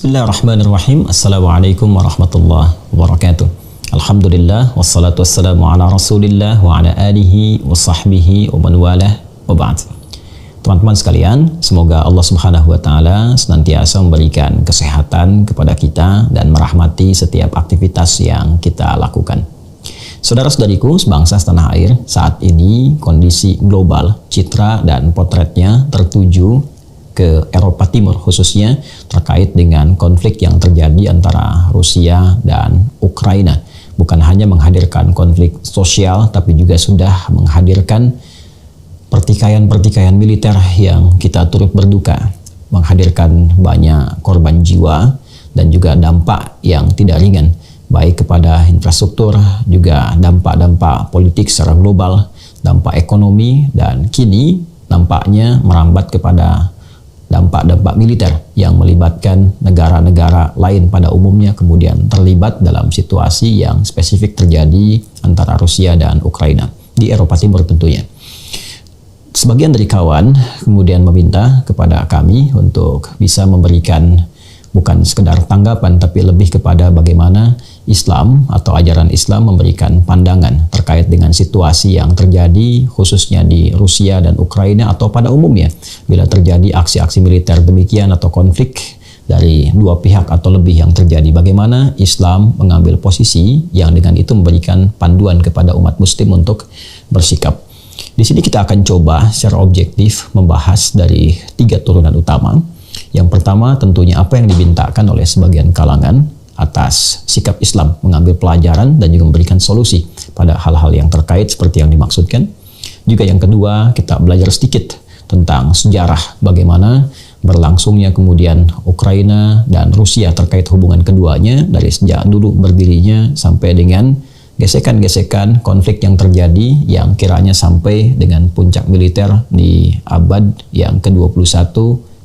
Bismillahirrahmanirrahim. Assalamualaikum warahmatullahi wabarakatuh. Alhamdulillah wassalatu wassalamu ala Rasulillah wa ala alihi wa sahbihi wa man walah wa ba'd. Teman-teman sekalian, semoga Allah Subhanahu wa taala senantiasa memberikan kesehatan kepada kita dan merahmati setiap aktivitas yang kita lakukan. Saudara-saudariku sebangsa setanah air, saat ini kondisi global, citra dan potretnya tertuju ke Eropa Timur, khususnya terkait dengan konflik yang terjadi antara Rusia dan Ukraina. Bukan hanya menghadirkan konflik sosial, tapi juga sudah menghadirkan pertikaian-pertikaian militer yang kita turut berduka, menghadirkan banyak korban jiwa dan juga dampak yang tidak ringan, baik kepada infrastruktur, juga dampak-dampak politik secara global, dampak ekonomi, dan kini nampaknya merambat kepada dampak-dampak militer yang melibatkan negara-negara lain pada umumnya kemudian terlibat dalam situasi yang spesifik terjadi antara Rusia dan Ukraina di Eropa Timur tentunya. Sebagian dari kawan kemudian meminta kepada kami untuk bisa memberikan bukan sekedar tanggapan tapi lebih kepada bagaimana Islam atau ajaran Islam memberikan pandangan terkait dengan situasi yang terjadi khususnya di Rusia dan Ukraina atau pada umumnya bila terjadi aksi-aksi militer demikian atau konflik dari dua pihak atau lebih yang terjadi, bagaimana Islam mengambil posisi yang dengan itu memberikan panduan kepada umat muslim untuk bersikap. Di sini kita akan coba secara objektif membahas dari 3 turunan utama. Yang pertama tentunya apa yang dimintakan oleh sebagian kalangan atas sikap Islam mengambil pelajaran dan juga memberikan solusi pada hal-hal yang terkait seperti yang dimaksudkan. Juga yang kedua, kita belajar sedikit tentang sejarah bagaimana berlangsungnya kemudian Ukraina dan Rusia terkait hubungan keduanya dari sejak dulu berdirinya sampai dengan gesekan-gesekan konflik yang terjadi yang kiranya sampai dengan puncak militer di abad yang ke-21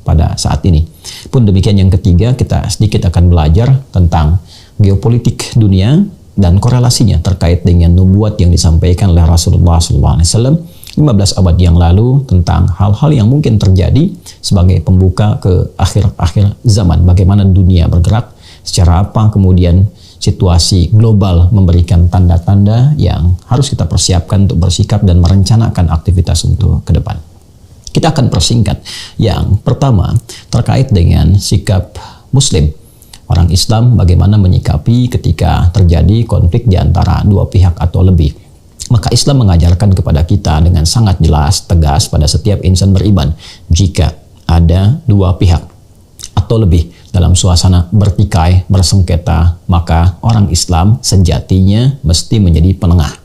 pada saat ini. Pun demikian yang ketiga, kita sedikit akan belajar tentang geopolitik dunia dan korelasinya terkait dengan nubuat yang disampaikan oleh Rasulullah SAW 15 abad yang lalu tentang hal-hal yang mungkin terjadi sebagai pembuka ke akhir-akhir zaman. Bagaimana dunia bergerak, secara apa kemudian situasi global memberikan tanda-tanda yang harus kita persiapkan untuk bersikap dan merencanakan aktivitas untuk ke depan. Kita akan persingkat. Yang pertama terkait dengan sikap Muslim, orang Islam bagaimana menyikapi ketika terjadi konflik di antara dua pihak atau lebih. Maka Islam mengajarkan kepada kita dengan sangat jelas, tegas pada setiap insan beriman, jika ada dua pihak atau lebih dalam suasana bertikai, bersengketa, maka orang Islam sejatinya mesti menjadi penengah,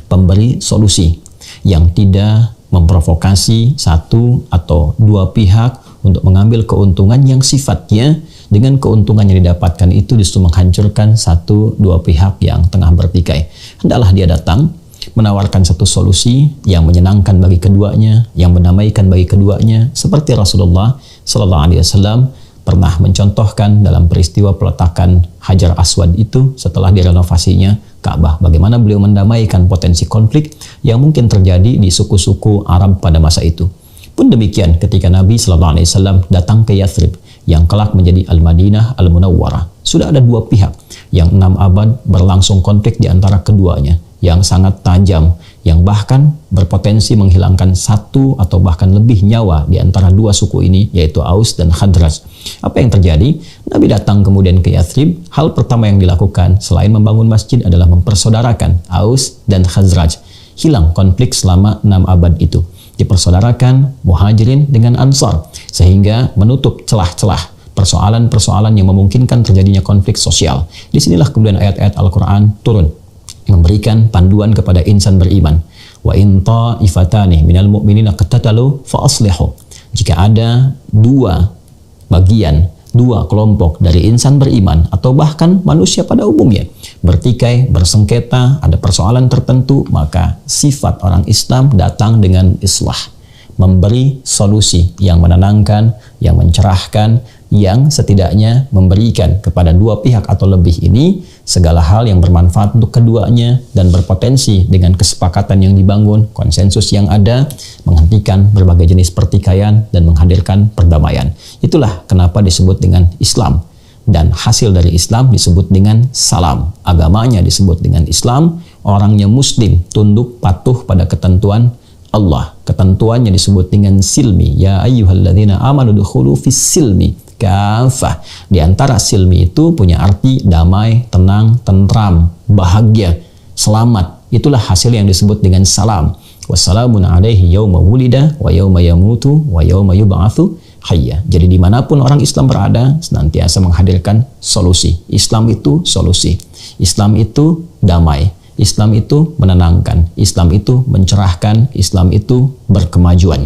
pemberi solusi yang tidak memprovokasi satu atau dua pihak untuk mengambil keuntungan yang sifatnya dengan keuntungan yang didapatkan itu justru menghancurkan satu dua pihak yang tengah bertikai. Hendaklah dia datang menawarkan satu solusi yang menyenangkan bagi keduanya, yang mendamaikan bagi keduanya, seperti Rasulullah SAW pernah mencontohkan dalam peristiwa peletakan Hajar Aswad itu setelah direnovasinya Ka'bah. Bagaimana beliau mendamaikan potensi konflik yang mungkin terjadi di suku-suku Arab pada masa itu. Pun demikian ketika Nabi SAW datang ke Yathrib yang kelak menjadi Al-Madinah Al-Munawwarah. Sudah ada dua pihak yang 6 abad berlangsung konflik di antara keduanya yang sangat tajam, yang bahkan berpotensi menghilangkan satu atau bahkan lebih nyawa di antara dua suku ini, yaitu Aus dan Khazraj. Apa yang terjadi? Nabi datang kemudian ke Yathrib. Hal pertama yang dilakukan selain membangun masjid adalah mempersaudarakan Aus dan Khazraj. Hilang konflik selama 6 abad itu. Dipersaudarakan Muhajirin dengan Ansar, sehingga menutup celah-celah persoalan-persoalan yang memungkinkan terjadinya konflik sosial. Disinilah kemudian ayat-ayat Al-Quran turun, memberikan panduan kepada insan beriman. Wa in ta'ifatani minal mu'minina qatatalu fa aslihu. Jika ada dua bagian, dua kelompok dari insan beriman atau bahkan manusia pada umumnya bertikai, bersengketa, ada persoalan tertentu, maka sifat orang Islam datang dengan islah, memberi solusi yang menenangkan, yang mencerahkan, yang setidaknya memberikan kepada dua pihak atau lebih ini segala hal yang bermanfaat untuk keduanya dan berpotensi dengan kesepakatan yang dibangun, konsensus yang ada, menghentikan berbagai jenis pertikaian dan menghadirkan perdamaian. Itulah kenapa disebut dengan Islam. dan hasil dari Islam disebut dengan salam. Agamanya disebut dengan Islam, orangnya muslim, tunduk patuh pada ketentuan Allah. Ketentuannya disebut dengan silmi. Ya ayyuhalladzina amanu dukhulu fis silmi kafah. Di antara silmi itu punya arti damai, tenang, tentram, bahagia, selamat. Itulah hasil yang disebut dengan salam. Wassalamun alaihi yauma wulida wa yauma yamutu wa yauma yub'atsu hayya. Jadi dimanapun orang Islam berada, senantiasa menghadirkan solusi. Islam itu solusi. Islam itu damai. Islam itu menenangkan. Islam itu mencerahkan. Islam itu berkemajuan.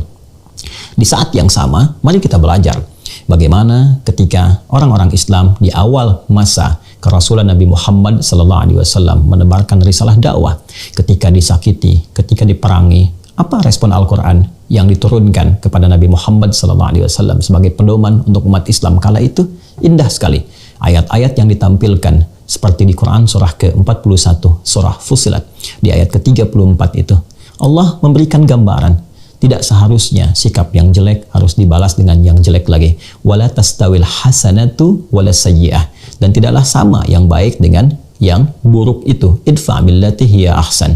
Di saat yang sama, mari kita belajar bagaimana ketika orang-orang Islam di awal masa kerasulan Nabi Muhammad SAW menebarkan risalah dakwah, ketika disakiti, ketika diperangi, apa respon Al-Quran yang diturunkan kepada Nabi Muhammad SAW sebagai pedoman untuk umat Islam kala itu? Indah sekali. Ayat-ayat yang ditampilkan seperti di Quran surah ke-41, surah Fussilat, di ayat ke-34 itu, Allah memberikan gambaran. Tidak seharusnya sikap yang jelek harus dibalas dengan yang jelek lagi. Wala tastawil hasanatu wala sayyi'ah. Dan tidaklah sama yang baik dengan yang buruk itu. Idfa billati hiya ahsan.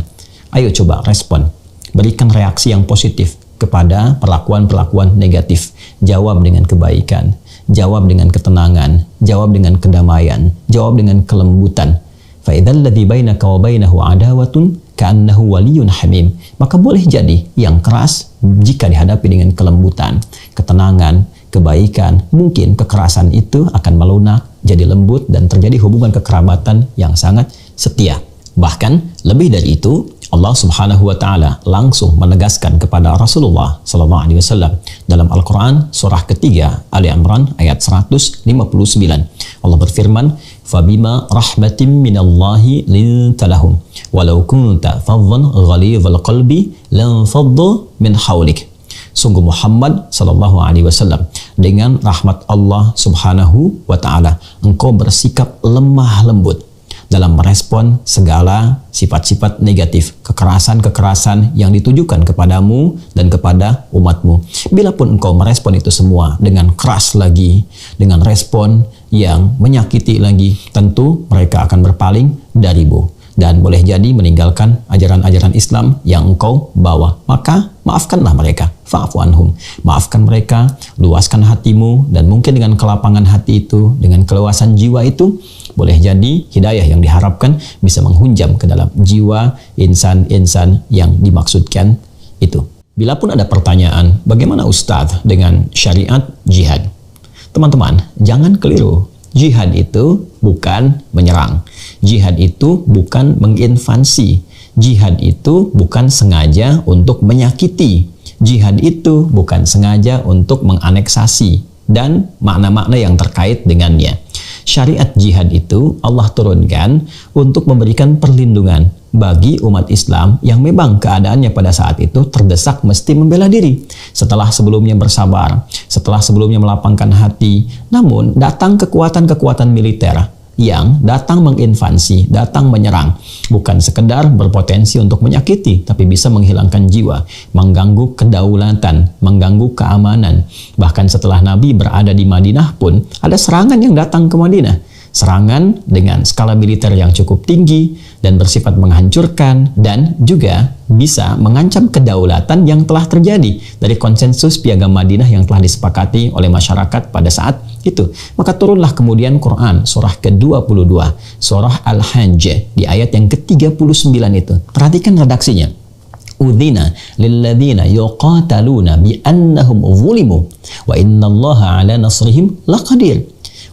Ayo coba respon. Berikan reaksi yang positif kepada perlakuan-perlakuan negatif. Jawab dengan kebaikan. Jawab dengan ketenangan. Jawab dengan kedamaian. Jawab dengan kelembutan. Fa idzal ladzi bainaka wa bainahu adawatun ka'annahu waliyyun hamim. Maka boleh jadi yang keras jika dihadapi dengan kelembutan, ketenangan, kebaikan, mungkin kekerasan itu akan melunak, jadi lembut dan terjadi hubungan kekerabatan yang sangat setia. Bahkan lebih dari itu, Allah Subhanahu wa taala langsung menegaskan kepada Rasulullah sallallahu alaihi wasallam dalam Al-Qur'an surah ketiga Ali Imran ayat 159. Allah berfirman, "Fabima rahmatin minallahi linta lahum walau kunta faddan ghalidhal qalbi lanfaddu min hawlik." Sungguh Muhammad sallallahu alaihi wasallam, dengan rahmat Allah Subhanahu wa taala, engkau bersikap lemah lembut dalam merespon segala sifat-sifat negatif, kekerasan-kekerasan yang ditujukan kepadamu dan kepada umatmu. Bilapun engkau merespon itu semua dengan keras lagi, dengan respon yang menyakiti lagi, tentu mereka akan berpaling darimu dan boleh jadi meninggalkan ajaran-ajaran Islam yang engkau bawa. Maka maafkanlah mereka, fa'fu anhum. Maafkan mereka, luaskan hatimu, dan mungkin dengan kelapangan hati itu, dengan keluasan jiwa itu, boleh jadi hidayah yang diharapkan bisa menghunjam ke dalam jiwa insan-insan yang dimaksudkan itu. Bila pun ada pertanyaan, bagaimana Ustadz dengan syariat jihad? Teman-teman, jangan keliru. Jihad itu bukan menyerang. Jihad itu bukan menginvasi. Jihad itu bukan sengaja untuk menyakiti. Jihad itu bukan sengaja untuk menganeksasi dan makna-makna yang terkait dengannya. Syariat jihad itu Allah turunkan untuk memberikan perlindungan bagi umat Islam yang memang keadaannya pada saat itu terdesak mesti membela diri. Setelah sebelumnya bersabar, setelah sebelumnya melapangkan hati, namun datang kekuatan-kekuatan militer yang datang menginvasi, datang menyerang, bukan sekedar berpotensi untuk menyakiti, tapi bisa menghilangkan jiwa, mengganggu kedaulatan, mengganggu keamanan. Bahkan setelah Nabi berada di Madinah pun, ada serangan yang datang ke Madinah. Serangan dengan skala militer yang cukup tinggi dan bersifat menghancurkan dan juga bisa mengancam kedaulatan yang telah terjadi dari konsensus Piagam Madinah yang telah disepakati oleh masyarakat pada saat itu. Maka turunlah kemudian Quran surah ke-22, surah Al-Hajj di ayat yang ke-39 itu. Perhatikan redaksinya. Udzina lilladzina yuqataluna bi annahum zulimu wa innallaha ala nasrihim laqadir.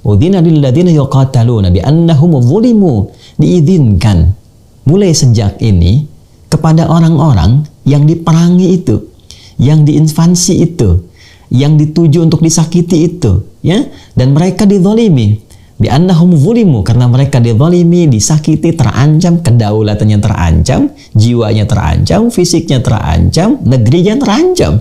Udzina lilladzina yuqataluna bi annahum zulimu. Diizinkan mulai sejak ini kepada orang-orang yang diperangi itu, yang diinvasi itu, yang dituju untuk disakiti itu, ya, dan mereka dizalimi. Bi annahum zulimu, karena mereka dizalimi, disakiti, terancam, kedaulatannya terancam, jiwanya terancam, fisiknya terancam, negerinya terancam.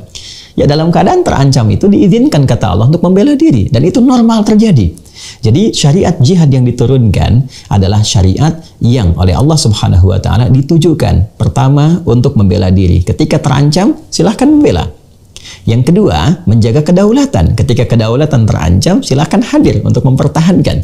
Ya, dalam keadaan terancam itu diizinkan kata Allah untuk membela diri, dan itu normal terjadi. Jadi syariat jihad yang diturunkan adalah syariat yang oleh Allah Subhanahu wa taala ditujukan pertama untuk membela diri. Ketika terancam, silahkan membela. Yang kedua, menjaga kedaulatan. Ketika kedaulatan terancam, silakan hadir untuk mempertahankan.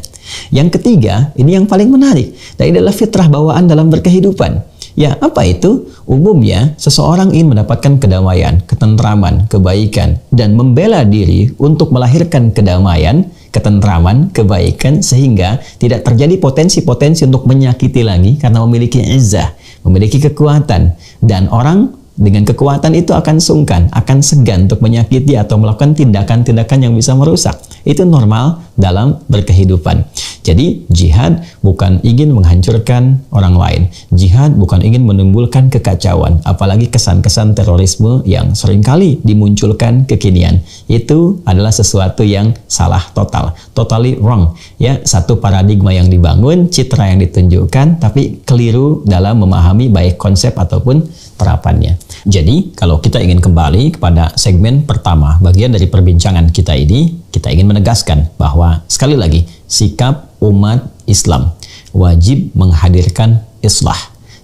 Yang ketiga, ini yang paling menarik, dan ini adalah fitrah bawaan dalam berkehidupan. Ya, apa itu? Umumnya, seseorang ingin mendapatkan kedamaian, ketentraman, kebaikan, dan membela diri untuk melahirkan kedamaian, ketentraman, kebaikan, sehingga tidak terjadi potensi-potensi untuk menyakiti lagi karena memiliki izzah, memiliki kekuatan, dan orang dengan kekuatan itu akan sungkan, akan segan untuk menyakiti atau melakukan tindakan-tindakan yang bisa merusak. Itu normal dalam berkehidupan. Jadi jihad bukan ingin menghancurkan orang lain. Jihad bukan ingin menimbulkan kekacauan, apalagi kesan-kesan terorisme yang seringkali dimunculkan kekinian. Itu adalah sesuatu yang salah total, totally wrong. Ya, satu paradigma yang dibangun, citra yang ditunjukkan, tapi keliru dalam memahami baik konsep ataupun terapannya. Jadi, kalau kita ingin kembali kepada segmen pertama, bagian dari perbincangan kita ini, kita ingin menegaskan bahwa sekali lagi, sikap umat Islam wajib menghadirkan islah,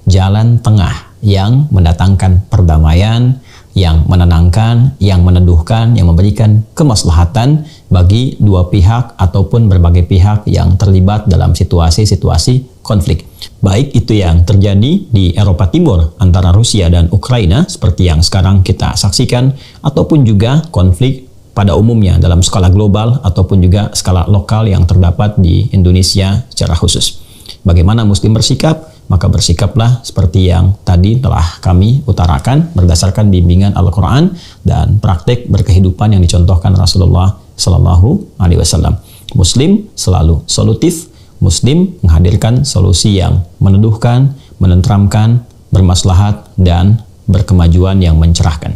jalan tengah yang mendatangkan perdamaian, yang menenangkan, yang meneduhkan, yang memberikan kemaslahatan bagi dua pihak ataupun berbagai pihak yang terlibat dalam situasi-situasi konflik. Baik itu yang terjadi di Eropa Timur antara Rusia dan Ukraina seperti yang sekarang kita saksikan, ataupun juga konflik pada umumnya dalam skala global ataupun juga skala lokal yang terdapat di Indonesia secara khusus. Bagaimana Muslim bersikap? Maka bersikaplah seperti yang tadi telah kami utarakan berdasarkan bimbingan Al-Quran dan praktik berkehidupan yang dicontohkan Rasulullah Sallallahu Alaihi Wasallam. Muslim selalu solutif, Muslim menghadirkan solusi yang meneduhkan, menenteramkan, bermaslahat, dan berkemajuan yang mencerahkan.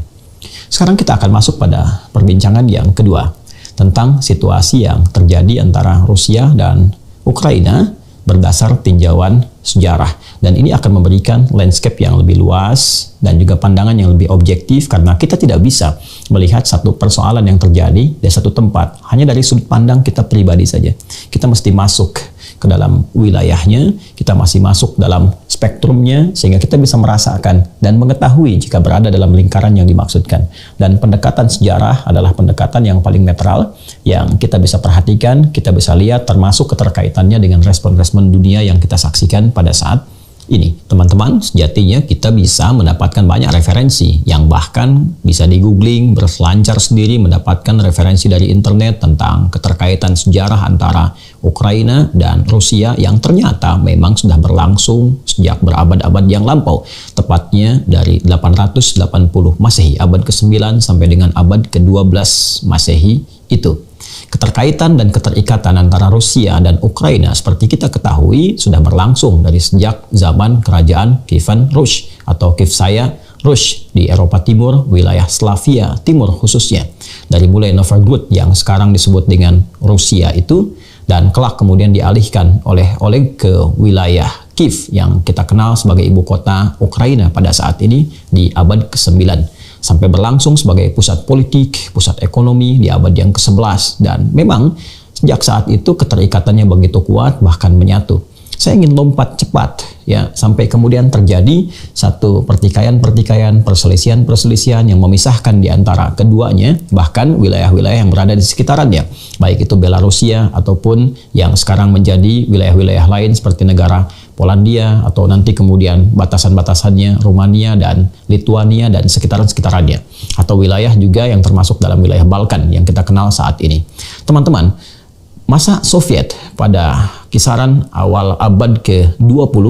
Sekarang kita akan masuk pada perbincangan yang kedua tentang situasi yang terjadi antara Rusia dan Ukraina berdasar tinjauan sejarah, dan ini akan memberikan landscape yang lebih luas dan juga pandangan yang lebih objektif, karena kita tidak bisa melihat satu persoalan yang terjadi dari satu tempat hanya dari sudut pandang kita pribadi saja. Kita mesti masuk ke dalam wilayahnya, kita masih masuk dalam spektrumnya, sehingga kita bisa merasakan dan mengetahui jika berada dalam lingkaran yang dimaksudkan. Dan pendekatan sejarah adalah pendekatan yang paling netral, yang kita bisa perhatikan, kita bisa lihat, termasuk keterkaitannya dengan respon-respon dunia yang kita saksikan pada saat ini. Teman-teman, sejatinya kita bisa mendapatkan banyak referensi yang bahkan bisa di-googling, berselancar sendiri, mendapatkan referensi dari internet tentang keterkaitan sejarah antara Ukraina dan Rusia yang ternyata memang sudah berlangsung sejak berabad-abad yang lampau, tepatnya dari 880 Masehi, abad ke-9 sampai dengan abad ke-12 Masehi itu. Keterkaitan dan keterikatan antara Rusia dan Ukraina seperti kita ketahui sudah berlangsung dari sejak zaman kerajaan Kievan Rus atau Kiev-Saya Rus di Eropa Timur, wilayah Slavia Timur khususnya. Dari mulai Novgorod yang sekarang disebut dengan Rusia itu, dan kelak kemudian dialihkan oleh Oleg ke wilayah Kiev yang kita kenal sebagai ibu kota Ukraina pada saat ini di abad ke-9. Sampai berlangsung sebagai pusat politik, pusat ekonomi di abad yang ke-11, dan memang sejak saat itu keterikatannya begitu kuat, bahkan menyatu. Saya ingin lompat cepat ya sampai kemudian terjadi satu pertikaian-pertikaian, perselisihan-perselisihan yang memisahkan di antara keduanya, bahkan wilayah-wilayah yang berada di sekitarannya, baik itu Belarusia ataupun yang sekarang menjadi wilayah-wilayah lain seperti negara Polandia, atau nanti kemudian batasan-batasannya Rumania dan Lituania dan sekitaran-sekitarannya, atau wilayah juga yang termasuk dalam wilayah Balkan yang kita kenal saat ini. Teman-teman, masa Soviet pada kisaran awal abad ke-20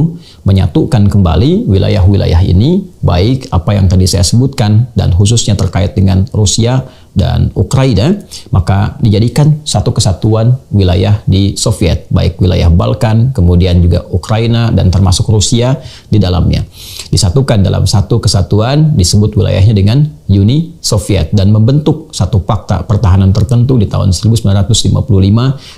menyatukan kembali wilayah-wilayah ini, baik apa yang tadi saya sebutkan dan khususnya terkait dengan Rusia dan Ukraina, maka dijadikan satu kesatuan wilayah di Soviet, baik wilayah Balkan, kemudian juga Ukraina dan termasuk Rusia di dalamnya. Disatukan dalam satu kesatuan, disebut wilayahnya dengan Uni Soviet, dan membentuk satu fakta pertahanan tertentu di tahun 1955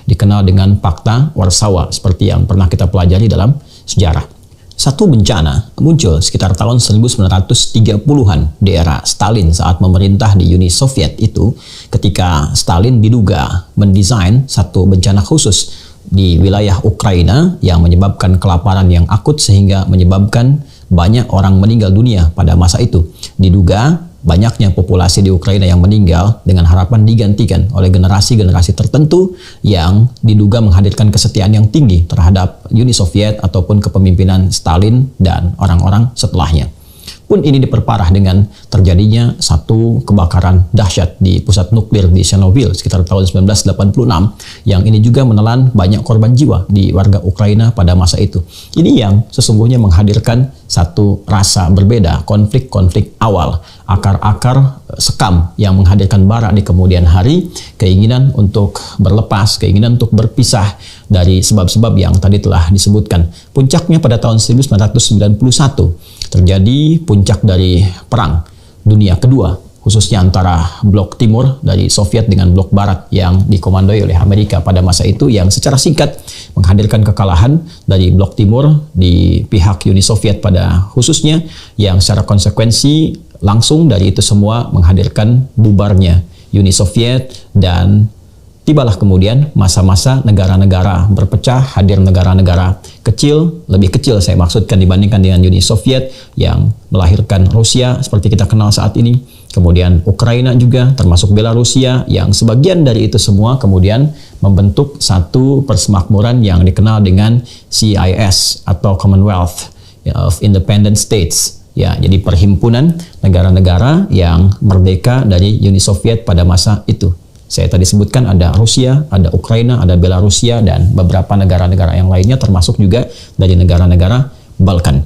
dikenal dengan Fakta Warsawa, seperti yang pernah kita pelajari dalam sejarah. Satu bencana muncul sekitar tahun 1930-an di era Stalin saat memerintah di Uni Soviet itu, ketika Stalin diduga mendesain satu bencana khusus di wilayah Ukraina yang menyebabkan kelaparan yang akut sehingga menyebabkan banyak orang meninggal dunia pada masa itu. Diduga banyaknya populasi di Ukraina yang meninggal dengan harapan digantikan oleh generasi-generasi tertentu yang diduga menghadirkan kesetiaan yang tinggi terhadap Uni Soviet ataupun kepemimpinan Stalin dan orang-orang setelahnya. Pun ini diperparah dengan terjadinya satu kebakaran dahsyat di pusat nuklir di Chernobyl sekitar tahun 1986 yang ini juga menelan banyak korban jiwa di warga Ukraina pada masa itu. Ini yang sesungguhnya menghadirkan satu rasa berbeda, konflik-konflik awal, akar-akar sekam yang menghadirkan bara di kemudian hari, keinginan untuk berlepas, keinginan untuk berpisah dari sebab-sebab yang tadi telah disebutkan. Puncaknya pada tahun 1991 terjadi puncak dari Perang Dunia Kedua, khususnya antara blok timur dari Soviet dengan blok barat yang dikomandoi oleh Amerika pada masa itu, yang secara singkat menghadirkan kekalahan dari blok timur di pihak Uni Soviet pada khususnya, yang secara konsekuensi langsung dari itu semua menghadirkan bubarnya Uni Soviet, dan tibalah kemudian masa-masa negara-negara berpecah, hadir negara-negara kecil, lebih kecil saya maksudkan dibandingkan dengan Uni Soviet yang melahirkan Rusia seperti kita kenal saat ini. Kemudian Ukraina juga termasuk Belarusia yang sebagian dari itu semua kemudian membentuk satu persemakmuran yang dikenal dengan CIS atau Commonwealth of Independent States. Ya, jadi perhimpunan negara-negara yang merdeka dari Uni Soviet pada masa itu. Saya tadi sebutkan ada Rusia, ada Ukraina, ada Belarusia, dan beberapa negara-negara yang lainnya termasuk juga dari negara-negara Balkan.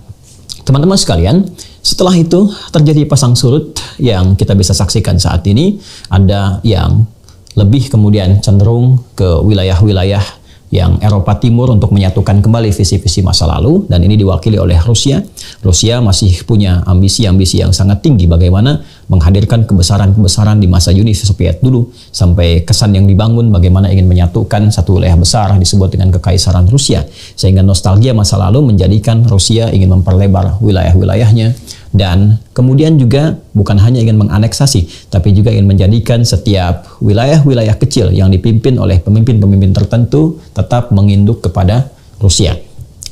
Teman-teman sekalian, setelah itu terjadi pasang surut yang kita bisa saksikan saat ini. Ada yang lebih kemudian cenderung ke wilayah-wilayah yang Eropa Timur untuk menyatukan kembali visi-visi masa lalu, dan ini diwakili oleh Rusia. Rusia masih punya ambisi-ambisi yang sangat tinggi bagaimana menghadirkan kebesaran-kebesaran di masa Uni Soviet dulu, sampai kesan yang dibangun bagaimana ingin menyatukan satu wilayah besar disebut dengan Kekaisaran Rusia, sehingga nostalgia masa lalu menjadikan Rusia ingin memperlebar wilayah-wilayahnya, dan kemudian juga bukan hanya ingin menganeksasi, tapi juga ingin menjadikan setiap wilayah-wilayah kecil yang dipimpin oleh pemimpin-pemimpin tertentu tetap menginduk kepada Rusia.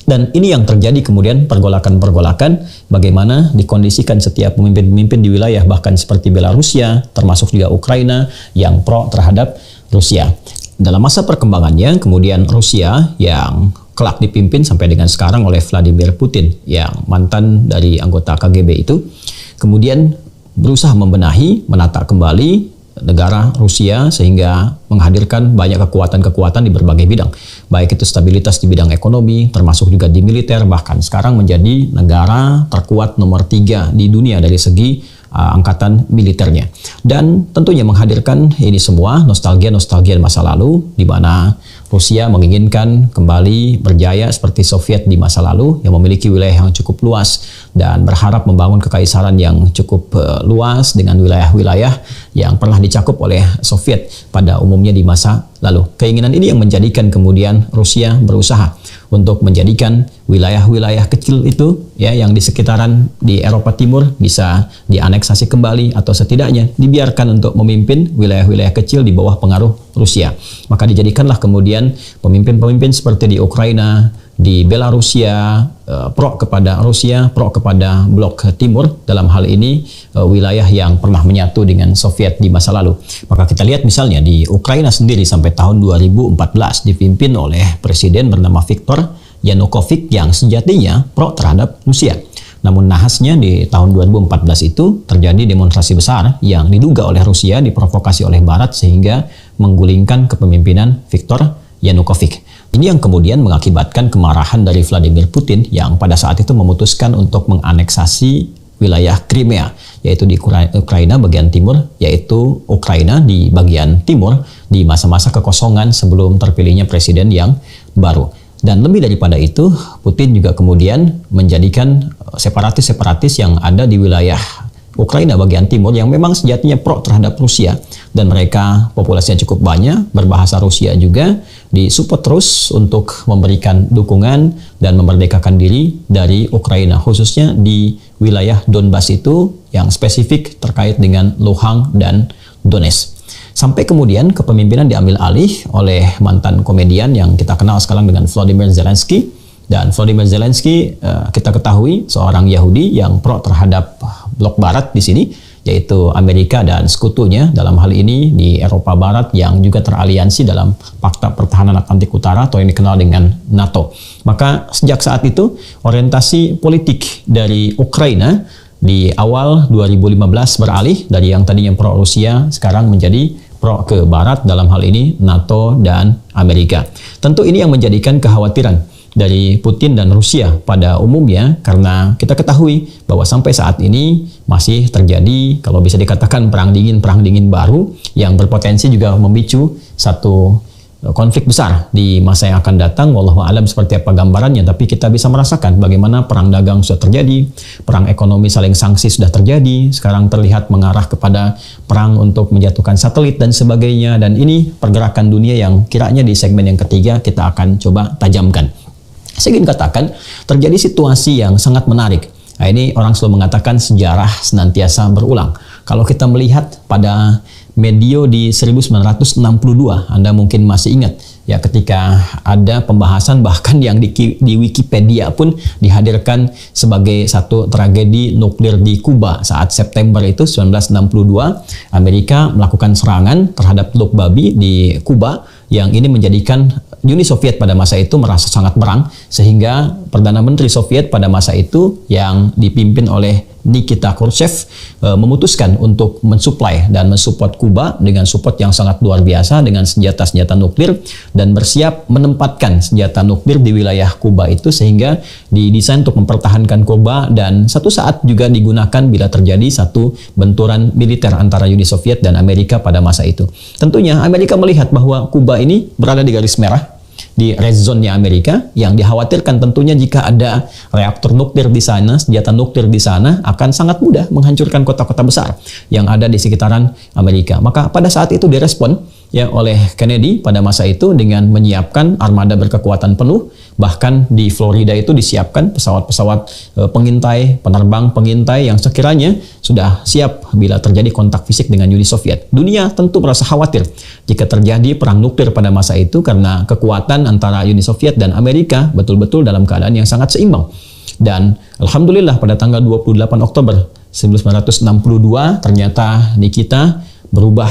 Dan ini yang terjadi kemudian pergolakan-pergolakan, bagaimana dikondisikan setiap pemimpin-pemimpin di wilayah bahkan seperti Belarusia, termasuk juga Ukraina yang pro terhadap Rusia. Dalam masa perkembangannya, kemudian Rusia yang kelak dipimpin sampai dengan sekarang oleh Vladimir Putin yang mantan dari anggota KGB itu, kemudian berusaha membenahi, menata kembali negara Rusia sehingga menghadirkan banyak kekuatan-kekuatan di berbagai bidang, baik itu stabilitas di bidang ekonomi, termasuk juga di militer, bahkan sekarang menjadi negara terkuat nomor 3 di dunia dari segi angkatan militernya. Dan tentunya menghadirkan ini semua nostalgia-nostalgia masa lalu, di mana Rusia menginginkan kembali berjaya seperti Soviet di masa lalu yang memiliki wilayah yang cukup luas dan berharap membangun kekaisaran yang cukup luas dengan wilayah-wilayah yang pernah dicakup oleh Soviet pada umumnya di masa lalu. Keinginan ini yang menjadikan kemudian Rusia berusaha untuk menjadikan wilayah-wilayah kecil itu ya yang di sekitaran di Eropa Timur bisa dianeksasi kembali atau setidaknya dibiarkan untuk memimpin wilayah-wilayah kecil di bawah pengaruh Rusia. Maka dijadikanlah kemudian pemimpin-pemimpin seperti di Ukraina, di Belarusia, pro kepada Rusia, pro kepada blok timur, dalam hal ini wilayah yang pernah menyatu dengan Soviet di masa lalu. Maka kita lihat misalnya di Ukraina sendiri sampai tahun 2014 dipimpin oleh presiden bernama Viktor Yanukovych yang sejatinya pro terhadap Rusia. Namun nahasnya di tahun 2014 itu terjadi demonstrasi besar yang diduga oleh Rusia diprovokasi oleh Barat sehingga menggulingkan kepemimpinan Viktor Yanukovych. Ini yang kemudian mengakibatkan kemarahan dari Vladimir Putin yang pada saat itu memutuskan untuk menganeksasi wilayah Crimea, yaitu di Ukraina bagian timur, yaitu Ukraina di bagian timur di masa-masa kekosongan sebelum terpilihnya presiden yang baru. Dan lebih daripada itu, Putin juga kemudian menjadikan separatis-separatis yang ada di wilayah Ukraina bagian timur yang memang sejatinya pro terhadap Rusia, dan mereka populasinya cukup banyak, berbahasa Rusia juga, disupport terus untuk memberikan dukungan dan memerdekakan diri dari Ukraina, khususnya di wilayah Donbas itu yang spesifik terkait dengan Luhansk dan Donetsk. Sampai kemudian kepemimpinan diambil alih oleh mantan komedian yang kita kenal sekarang dengan Volodymyr Zelensky. Dan Volodymyr Zelensky kita ketahui seorang Yahudi yang pro terhadap blok barat di sini, yaitu Amerika dan sekutunya dalam hal ini di Eropa Barat yang juga teraliansi dalam Pakta Pertahanan Atlantik Utara atau yang dikenal dengan NATO. Maka sejak saat itu orientasi politik dari Ukraina di awal 2015 beralih dari yang tadinya pro Rusia sekarang menjadi pro ke Barat, dalam hal ini NATO dan Amerika. Tentu ini yang menjadikan kekhawatiran dari Putin dan Rusia pada umumnya, karena kita ketahui bahwa sampai saat ini masih terjadi kalau bisa dikatakan perang dingin baru yang berpotensi juga memicu satu konflik besar di masa yang akan datang. Wallahu alam seperti apa gambarannya, tapi kita bisa merasakan bagaimana perang dagang sudah terjadi, perang ekonomi saling sanksi sudah terjadi, sekarang terlihat mengarah kepada perang untuk menjatuhkan satelit dan sebagainya, dan ini pergerakan dunia yang kiranya di segmen yang ketiga kita akan coba tajamkan. Saya ingin katakan terjadi situasi yang sangat menarik. Nah, ini orang selalu mengatakan sejarah senantiasa berulang. Kalau kita melihat pada medio di 1962, Anda mungkin masih ingat ya, ketika ada pembahasan bahkan yang di Wikipedia pun dihadirkan sebagai satu tragedi nuklir di Kuba saat September itu 1962, Amerika melakukan serangan terhadap Teluk Babi di Kuba yang ini menjadikan Uni Soviet pada masa itu merasa sangat berang, sehingga Perdana Menteri Soviet pada masa itu yang dipimpin oleh Nikita Khrushchev memutuskan untuk mensuplai dan mensupport Kuba dengan support yang sangat luar biasa dengan senjata-senjata nuklir, dan bersiap menempatkan senjata nuklir di wilayah Kuba itu, sehingga didesain untuk mempertahankan Kuba dan satu saat juga digunakan bila terjadi satu benturan militer antara Uni Soviet dan Amerika pada masa itu. Tentunya Amerika melihat bahwa Kuba ini berada di garis merah, di red zone-nya Amerika, yang dikhawatirkan tentunya jika ada reaktor nuklir di sana, senjata nuklir di sana akan sangat mudah menghancurkan kota-kota besar yang ada di sekitaran Amerika. Maka pada saat itu direspon ya oleh Kennedy pada masa itu dengan menyiapkan armada berkekuatan penuh. Bahkan di Florida itu disiapkan pesawat-pesawat pengintai, penerbang pengintai yang sekiranya sudah siap bila terjadi kontak fisik dengan Uni Soviet. Dunia tentu merasa khawatir jika terjadi perang nuklir pada masa itu, karena kekuatan antara Uni Soviet dan Amerika betul-betul dalam keadaan yang sangat seimbang. Dan alhamdulillah pada tanggal 28 Oktober 1962 ternyata Nikita berubah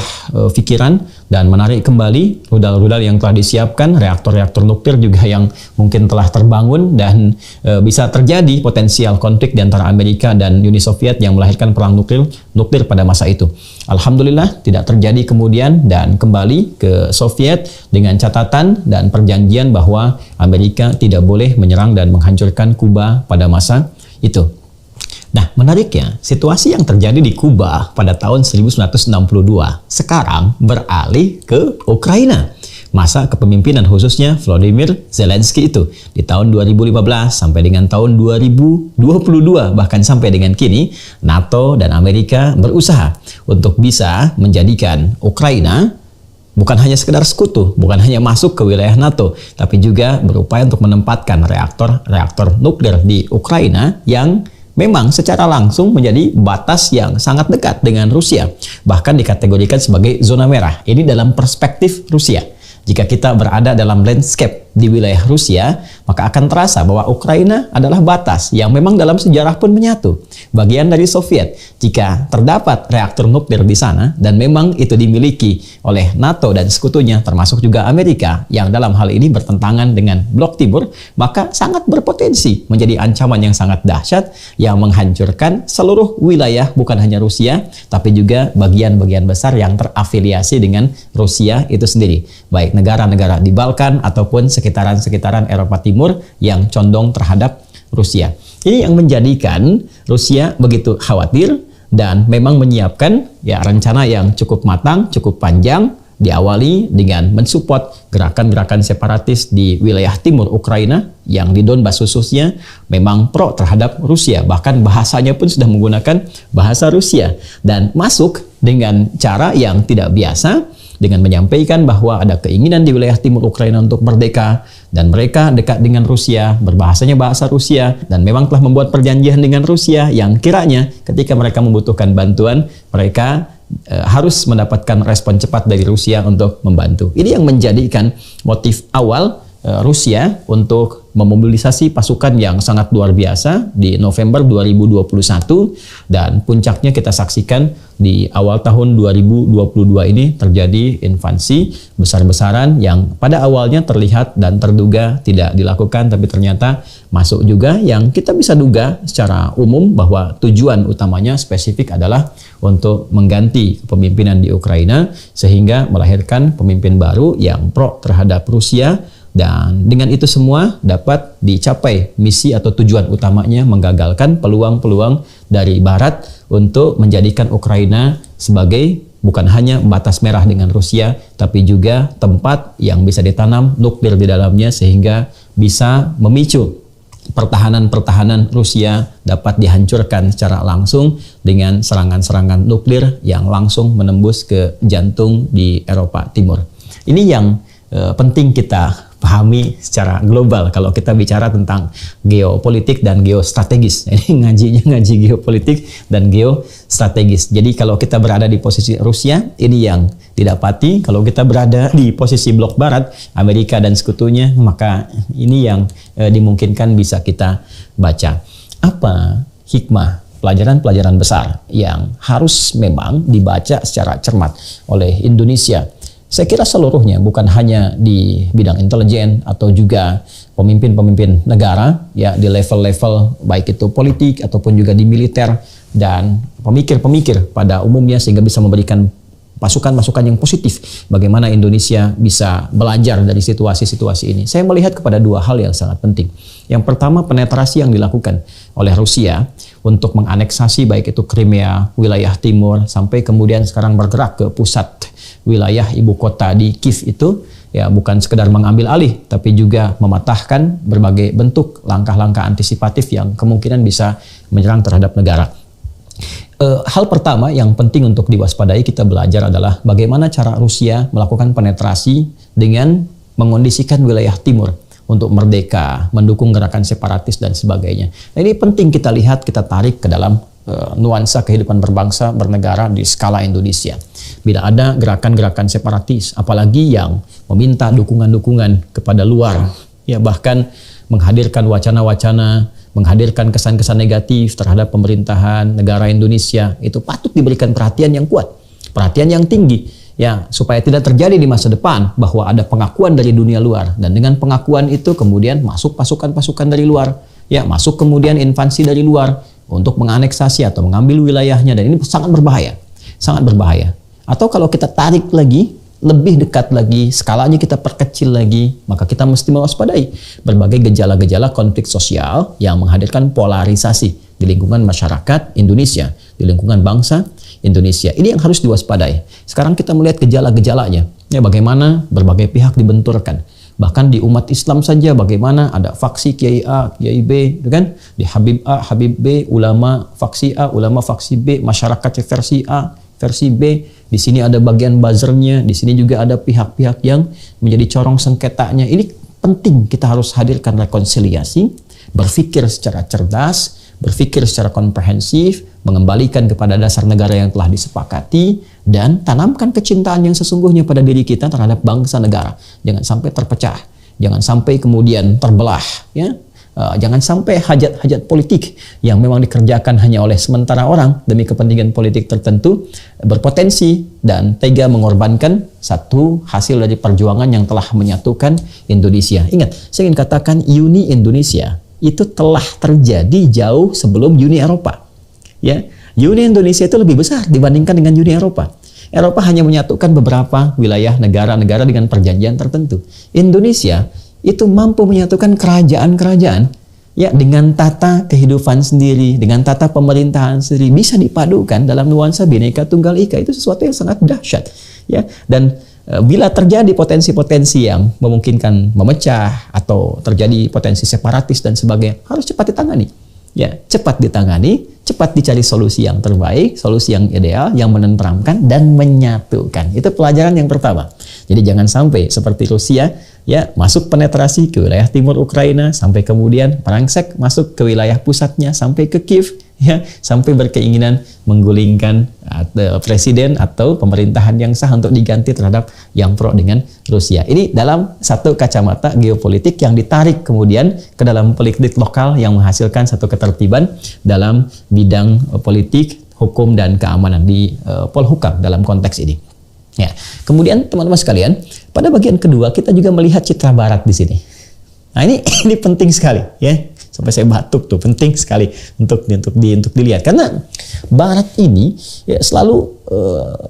pikiran dan menarik kembali rudal-rudal yang telah disiapkan, reaktor-reaktor nuklir juga yang mungkin telah terbangun, dan bisa terjadi potensial konflik di antara Amerika dan Uni Soviet yang melahirkan perang nuklir pada masa itu. Alhamdulillah tidak terjadi kemudian, dan kembali ke Soviet dengan catatan dan perjanjian bahwa Amerika tidak boleh menyerang dan menghancurkan Kuba pada masa itu. Nah, menariknya, situasi yang terjadi di Kuba pada tahun 1962 sekarang beralih ke Ukraina. Masa kepemimpinan khususnya Volodymyr Zelensky itu di tahun 2015 sampai dengan tahun 2022, bahkan sampai dengan kini, NATO dan Amerika berusaha untuk bisa menjadikan Ukraina bukan hanya sekedar sekutu, bukan hanya masuk ke wilayah NATO, tapi juga berupaya untuk menempatkan reaktor nuklir di Ukraina yang memang secara langsung menjadi batas yang sangat dekat dengan Rusia, bahkan dikategorikan sebagai zona merah. Ini dalam perspektif Rusia. Jika kita berada dalam landscape di wilayah Rusia, maka akan terasa bahwa Ukraina adalah batas yang memang dalam sejarah pun menyatu, bagian dari Soviet. Jika terdapat reaktor nuklir di sana, dan memang itu dimiliki oleh NATO dan sekutunya, termasuk juga Amerika, yang dalam hal ini bertentangan dengan Blok Timur, maka sangat berpotensi menjadi ancaman yang sangat dahsyat, yang menghancurkan seluruh wilayah, bukan hanya Rusia, tapi juga bagian-bagian besar yang terafiliasi dengan Rusia itu sendiri, baik negara-negara di Balkan ataupun sekitaran-sekitaran Eropa Timur yang condong terhadap Rusia. Ini yang menjadikan Rusia begitu khawatir dan memang menyiapkan ya rencana yang cukup matang, cukup panjang, diawali dengan mensupport gerakan-gerakan separatis di wilayah timur Ukraina yang di Donbas khususnya memang pro terhadap Rusia. Bahkan bahasanya pun sudah menggunakan bahasa Rusia dan masuk dengan cara yang tidak biasa, dengan menyampaikan bahwa ada keinginan di wilayah timur Ukraina untuk merdeka, dan mereka dekat dengan Rusia, berbahasanya bahasa Rusia, dan memang telah membuat perjanjian dengan Rusia yang kiranya ketika mereka membutuhkan bantuan, mereka harus mendapatkan respon cepat dari Rusia untuk membantu. Ini yang menjadikan motif awal Rusia untuk memobilisasi pasukan yang sangat luar biasa di November 2021, dan puncaknya kita saksikan di awal tahun 2022 ini terjadi invasi besar-besaran yang pada awalnya terlihat dan terduga tidak dilakukan, tapi ternyata masuk juga, yang kita bisa duga secara umum bahwa tujuan utamanya spesifik adalah untuk mengganti kepemimpinan di Ukraina sehingga melahirkan pemimpin baru yang pro terhadap Rusia. Dan dengan itu semua dapat dicapai misi atau tujuan utamanya, menggagalkan peluang-peluang dari Barat untuk menjadikan Ukraina sebagai bukan hanya batas merah dengan Rusia, tapi juga tempat yang bisa ditanam nuklir di dalamnya sehingga bisa memicu pertahanan-pertahanan Rusia dapat dihancurkan secara langsung dengan serangan-serangan nuklir yang langsung menembus ke jantung di Eropa Timur. Ini yang penting kita pahami secara global kalau kita bicara tentang geopolitik dan geostrategis. Ini ngaji geopolitik dan geostrategis. Jadi kalau kita berada di posisi Rusia, ini yang didapati. Kalau kita berada di posisi blok barat, Amerika dan sekutunya, maka ini yang dimungkinkan bisa kita baca. Apa hikmah pelajaran-pelajaran besar yang harus memang dibaca secara cermat oleh Indonesia? Saya kira seluruhnya, bukan hanya di bidang intelijen atau juga pemimpin-pemimpin negara ya di level-level baik itu politik ataupun juga di militer dan pemikir-pemikir pada umumnya, sehingga bisa memberikan masukan-masukan yang positif bagaimana Indonesia bisa belajar dari situasi-situasi ini. Saya melihat kepada dua hal yang sangat penting. Yang pertama, penetrasi yang dilakukan oleh Rusia untuk menganeksasi baik itu Crimea, wilayah timur, sampai kemudian sekarang bergerak ke pusat wilayah ibu kota di Kiev itu, ya bukan sekedar mengambil alih, tapi juga mematahkan berbagai bentuk langkah-langkah antisipatif yang kemungkinan bisa menyerang terhadap negara. Hal pertama yang penting untuk diwaspadai kita belajar adalah bagaimana cara Rusia melakukan penetrasi dengan mengondisikan wilayah timur untuk merdeka, mendukung gerakan separatis dan sebagainya. Nah, ini penting kita lihat, kita tarik ke dalam nuansa kehidupan berbangsa, bernegara di skala Indonesia. Bila ada gerakan-gerakan separatis, apalagi yang meminta dukungan-dukungan kepada luar, ya bahkan menghadirkan wacana-wacana, menghadirkan kesan-kesan negatif terhadap pemerintahan negara Indonesia, itu patut diberikan perhatian yang kuat, perhatian yang tinggi, ya supaya tidak terjadi di masa depan bahwa ada pengakuan dari dunia luar, dan dengan pengakuan itu kemudian masuk pasukan-pasukan dari luar, ya masuk kemudian invasi dari luar untuk menganeksasi atau mengambil wilayahnya, dan ini sangat berbahaya, sangat berbahaya. Atau kalau kita tarik lagi, lebih dekat lagi, skalanya kita perkecil lagi, maka kita mesti mewaspadai berbagai gejala-gejala konflik sosial yang menghadirkan polarisasi di lingkungan masyarakat Indonesia, di lingkungan bangsa Indonesia. Ini yang harus diwaspadai. Sekarang kita melihat gejala-gejalanya, ya bagaimana berbagai pihak dibenturkan. Bahkan di umat Islam saja bagaimana ada faksi Kiai A, Kiai B, kan? Di Habib A, Habib B, ulama faksi A, ulama faksi B, masyarakat versi A, versi B. Di sini ada bagian buzzernya, di sini juga ada pihak-pihak yang menjadi corong sengketanya. Ini penting, kita harus hadirkan rekonsiliasi, berpikir secara cerdas, berpikir secara komprehensif, mengembalikan kepada dasar negara yang telah disepakati, dan tanamkan kecintaan yang sesungguhnya pada diri kita terhadap bangsa negara. Jangan sampai terpecah, jangan sampai kemudian terbelah, ya. Jangan sampai hajat-hajat politik yang memang dikerjakan hanya oleh sementara orang demi kepentingan politik tertentu berpotensi dan tega mengorbankan satu hasil dari perjuangan yang telah menyatukan Indonesia. Ingat, saya ingin katakan Uni Indonesia itu telah terjadi jauh sebelum Uni Eropa. Ya, Uni Indonesia itu lebih besar dibandingkan dengan Uni Eropa. Eropa hanya menyatukan beberapa wilayah negara-negara dengan perjanjian tertentu. Indonesia itu mampu menyatukan kerajaan-kerajaan ya dengan tata kehidupan sendiri, dengan tata pemerintahan sendiri, bisa dipadukan dalam nuansa Bhinneka Tunggal Ika. Itu sesuatu yang sangat dahsyat ya. Dan bila terjadi potensi-potensi yang memungkinkan memecah atau terjadi potensi separatis dan sebagainya, harus cepat ditangani. Ya, cepat ditangani, cepat dicari solusi yang terbaik, solusi yang ideal, yang menenteramkan dan menyatukan. Itu pelajaran yang pertama. Jadi jangan sampai seperti Rusia ya masuk penetrasi ke wilayah timur Ukraina, sampai kemudian merangsek masuk ke wilayah pusatnya sampai ke Kiev, ya sampai berkeinginan menggulingkan atau presiden atau pemerintahan yang sah untuk diganti terhadap yang pro dengan Rusia. Ini dalam satu kacamata geopolitik yang ditarik kemudian ke dalam politik lokal yang menghasilkan satu ketertiban dalam bidang politik, hukum dan keamanan di Polhukam dalam konteks ini. Ya, kemudian teman-teman sekalian, pada bagian kedua kita juga melihat citra Barat di sini. Nah ini penting sekali ya. Sampai saya batuk tuh, penting sekali untuk dilihat karena Barat ini ya, selalu